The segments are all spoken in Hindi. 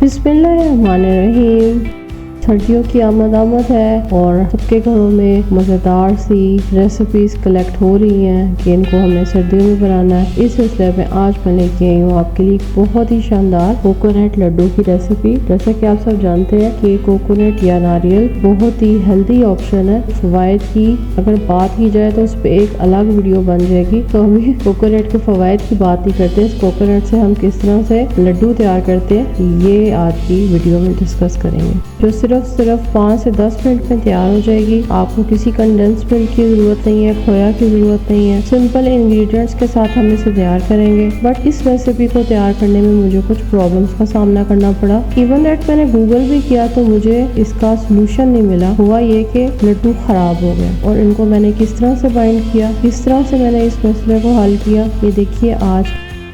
बिस्मिल्लाहिर्रहमानिर्रहीम। सर्दियों की आमद है और सबके घरों में मज़ेदार सी रेसिपीज़ कलेक्ट हो रही हैं कि इनको हमें सर्दियों में बनाना है। इस सिलसिले में आज मैं लेके आई हूँ आपके लिए बहुत ही शानदार कोकोनट लड्डू की रेसिपी। जैसा कि आप सब जानते हैं कि कोकोनट या नारियल बहुत ही हेल्दी ऑप्शन है। फ़वाइद की अगर बात की जाए तो उस पर एक अलग वीडियो बन जाएगी। तो अभी कोकोनट के फ़वाइद की बात ही करते हैं। इस कोकोनट से हम किस तरह से लड्डू तैयार करते हैं ये आज की वीडियो में डिस्कस करेंगे, जो सिर्फ 5 से 10 मिनट में तैयार हो जाएगी। आपको किसी कंडेंस मिल्क की ज़रूरत नहीं है, खोया की ज़रूरत नहीं है। सिंपल इंग्रेडिएंट्स के साथ हम इसे तैयार करेंगे। बट इस रेसिपी को तैयार करने में मुझे कुछ प्रॉब्लम्स का सामना करना पड़ा। इवन दैट मैंने गूगल भी किया तो मुझे इसका सोल्यूशन नहीं मिला। हुआ ये कि लड्डू ख़राब हो गए और इनको मैंने किस तरह से बाइंड किया, किस तरह से मैंने इस मसले को हल किया, ये देखिए आज।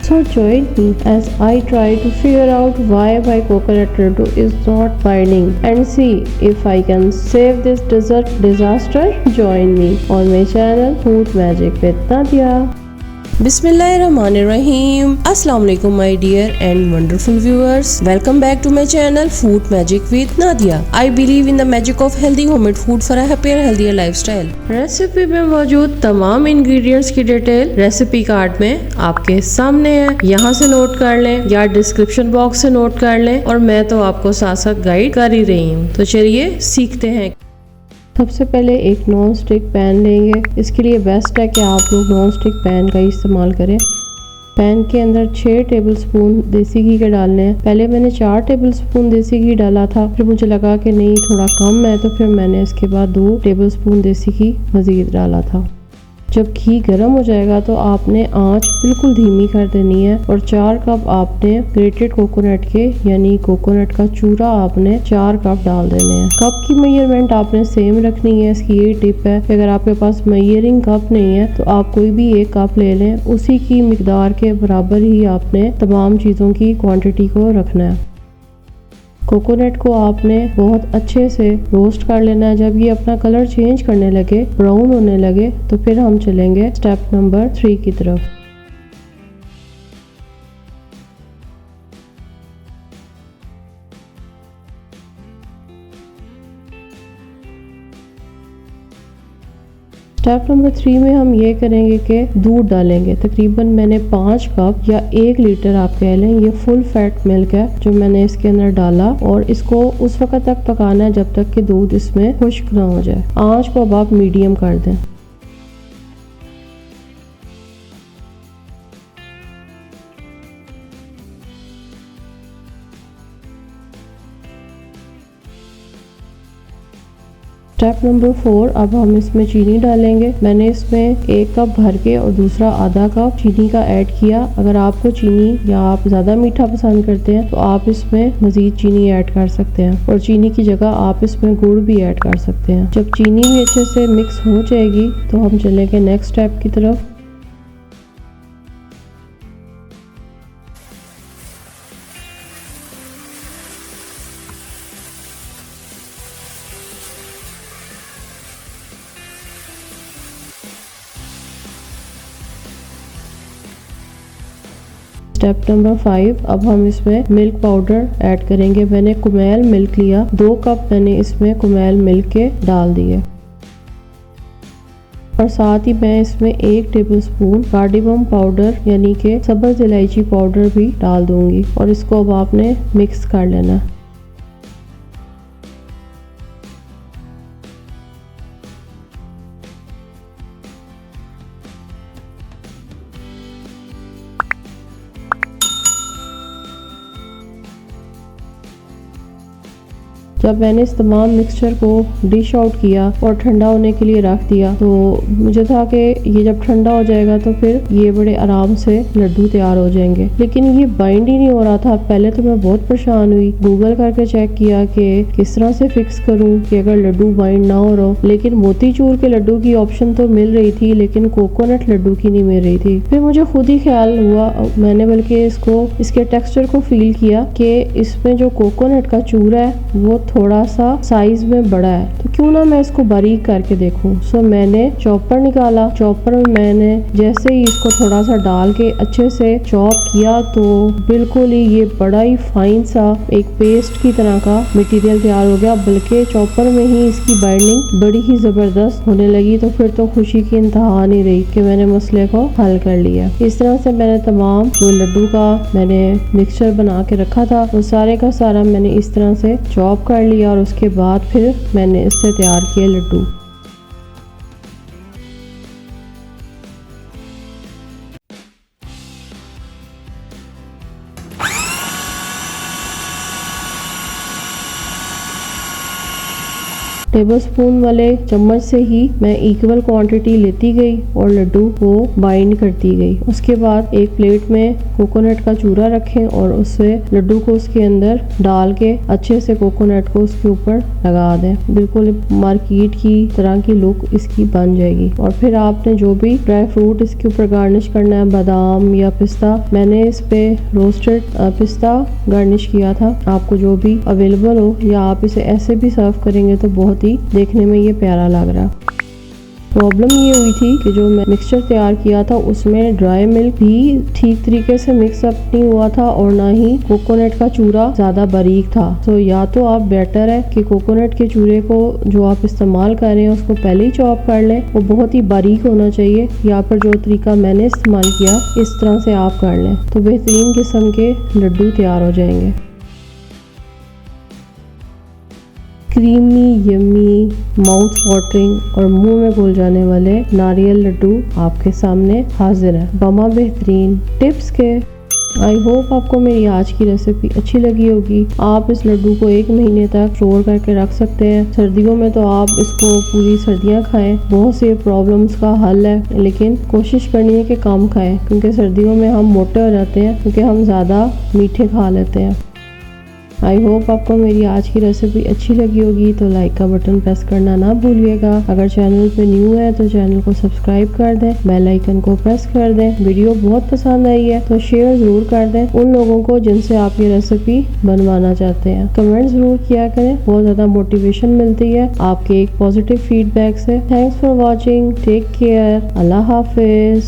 So join me as I try to figure out why my coconut laddu is not binding and see if I can save this dessert disaster. Join me on my channel Food Magic with Nadia. बिस्मिल्लाहिर्रहमानिर्रहीम। अस्सलाम वालेकुम my dear and wonderful viewers, welcome back to my channel food magic with Nadia. I believe in the magic of healthy homemade food for a happier healthier lifestyle. Recipe में मौजूद तमाम इंग्रेडिएंट्स की डिटेल रेसिपी कार्ड में आपके सामने है। यहाँ से नोट कर लें या डिस्क्रिप्शन बॉक्स से नोट कर लें, और मैं तो आपको साथ साथ गाइड कर ही रही हूँ। तो चलिए सीखते हैं। सबसे पहले एक नॉन स्टिक पैन लेंगे। इसके लिए बेस्ट है कि आप लोग नॉन स्टिक पैन का इस्तेमाल करें। पैन के अंदर 6 टेबलस्पून देसी घी के डालने हैं। पहले मैंने 4 टेबलस्पून देसी घी डाला था, फिर मुझे लगा कि नहीं थोड़ा कम है, तो फिर मैंने इसके बाद 2 टेबलस्पून देसी घी मज़ीद डाला था। जब घी गर्म हो जाएगा तो आपने आंच बिल्कुल धीमी कर देनी है और 4 कप आपने ग्रेटेड कोकोनट के यानी कोकोनट का चूरा आपने 4 कप डाल देने हैं। कप की मेजरमेंट आपने सेम रखनी है। इसकी ये टिप है कि अगर आपके पास मेजरिंग कप नहीं है तो आप कोई भी एक कप ले लें, उसी की मिकदार के बराबर ही आपने तमाम चीज़ों की क्वांटिटी को रखना है। कोकोनट को आपने बहुत अच्छे से रोस्ट कर लेना है। जब ये अपना कलर चेंज करने लगे, ब्राउन होने लगे, तो फिर हम चलेंगे स्टेप नंबर 3 की तरफ। स्टेप नंबर 3 में हम ये करेंगे कि दूध डालेंगे। तकरीबन मैंने 5 कप या 1 लीटर आप कह लें, ये फुल फैट मिल्क है जो मैंने इसके अंदर डाला, और इसको उस वक्त तक पकाना है जब तक कि दूध इसमें खुश्क ना हो जाए। आंच को अब आप मीडियम कर दें। स्टेप नंबर 4, अब हम इसमें चीनी डालेंगे। मैंने इसमें 1 कप भर के और दूसरा आधा कप चीनी का ऐड किया। अगर आपको चीनी या आप ज़्यादा मीठा पसंद करते हैं तो आप इसमें मज़ीद चीनी ऐड कर सकते हैं, और चीनी की जगह आप इसमें गुड़ भी ऐड कर सकते हैं। जब चीनी भी अच्छे से मिक्स हो जाएगी तो हम चलेंगे नेक्स्ट स्टेप की तरफ। स्टेप नंबर 5, अब हम इसमें मिल्क पाउडर ऐड करेंगे। मैंने कुमेल मिल्क लिया, 2 कप मैंने इसमें कुमेल मिल्क के डाल दिए, और साथ ही मैं इसमें 1 टेबलस्पून कार्डेमम पाउडर यानी कि सब्ज़ इलायची पाउडर भी डाल दूंगी, और इसको अब आपने मिक्स कर लेना। जब मैंने इस तमाम मिक्सचर को डिश आउट किया और ठंडा होने के लिए रख दिया, तो मुझे था कि ये जब ठंडा हो जाएगा तो फिर ये बड़े आराम से लड्डू तैयार हो जाएंगे। लेकिन ये बाइंड ही नहीं हो रहा था। पहले तो मैं बहुत परेशान हुई, गूगल करके चेक किया कि किस तरह से फिक्स करूं कि अगर लड्डू बाइंड ना हो रहा। लेकिन मोतीचूर के लड्डू की ऑप्शन तो मिल रही थी, लेकिन कोकोनट लड्डू की नहीं मिल रही थी। फिर मुझे खुद ही ख्याल हुआ, मैंने बल्कि इसके टेक्सचर को फील किया कि इसमें जो कोकोनट का चूरा है वो थोड़ा सा साइज में बड़ा है, तो क्यों ना मैं इसको बारीक करके देखूं। सो मैंने चॉपर निकाला। चॉपर में मैंने जैसे ही इसको थोड़ा सा डाल के अच्छे से चॉप किया तो बिल्कुल ही ये बड़ा ही फाइन सा एक पेस्ट की तरह का मटेरियल तैयार हो गया। बल्कि चॉपर में ही इसकी बाइंडिंग बड़ी ही जबरदस्त होने लगी। तो फिर तो खुशी की इंतहा नहीं रही कि मैंने मसले को हल कर लिया। इस तरह से मैंने तमाम जो लड्डू का मैंने मिक्सचर बना के रखा था वो सारे का सारा मैंने इस तरह से चॉप कर लिया और उसके बाद फिर मैंने इससे तैयार किए लड्डू। टेबल स्पून वाले चम्मच से ही मैं इक्वल क्वांटिटी लेती गई और लड्डू को बाइंड करती गई। उसके बाद एक प्लेट में कोकोनट का चूरा रखें और उससे लड्डू को उसके अंदर डाल के अच्छे से कोकोनट को उसके ऊपर लगा दें। बिल्कुल मार्केट की तरह की लुक इसकी बन जाएगी। और फिर आपने जो भी ड्राई फ्रूट इसके ऊपर गार्निश करना है, बादाम या पिस्ता, मैंने इस पे रोस्टेड पिस्ता गार्निश किया था। आपको जो भी अवेलेबल हो, या आप इसे ऐसे भी सर्व करेंगे तो बहुत देखने में ये प्यारा लग रहा। प्रॉब्लम ये हुई थी कि जो मैं मिक्सचर तैयार किया था उसमें ड्राई मिल्क भी ठीक तरीके से मिक्सअप नहीं हुआ था और ना ही कोकोनट का चूरा ज्यादा बारीक था। तो या तो आप बेटर है कि कोकोनट के चूरे को जो आप इस्तेमाल कर रहे हैं उसको पहले ही चॉप कर लें, वो बहुत ही बारीक होना चाहिए। या फिर जो तरीका मैंने इस्तेमाल किया इस तरह से आप कर लें तो बेहतरीन किस्म के लड्डू तैयार हो जाएंगे। क्रीमी, यम्मी, माउथ वाटरिंग और मुंह में घुल जाने वाले नारियल लड्डू आपके सामने हाजिर है बमा बेहतरीन टिप्स के। आई होप आपको मेरी आज की रेसिपी अच्छी लगी होगी। आप इस लड्डू को 1 महीने तक स्टोर करके रख सकते हैं। सर्दियों में तो आप इसको पूरी सर्दियां खाएं, बहुत से प्रॉब्लम्स का हल है। लेकिन कोशिश करनी है कि कम खाएं, क्योंकि सर्दियों में हम मोटे हो जाते हैं क्योंकि हम ज़्यादा मीठे खा लेते हैं। आई होप आपको मेरी आज की रेसिपी अच्छी लगी होगी। तो लाइक का बटन प्रेस करना ना भूलिएगा। अगर चैनल पे न्यू है तो चैनल को सब्सक्राइब कर दें, बेल आइकन को प्रेस कर दें। वीडियो बहुत पसंद आई है तो शेयर ज़रूर कर दें उन लोगों को जिनसे आप ये रेसिपी बनवाना चाहते हैं। कमेंट ज़रूर किया करें, बहुत ज़्यादा मोटिवेशन मिलती है आपके एक पॉजिटिव फीडबैक से। Thanks for watching, take care, अल्लाह हाफिज़।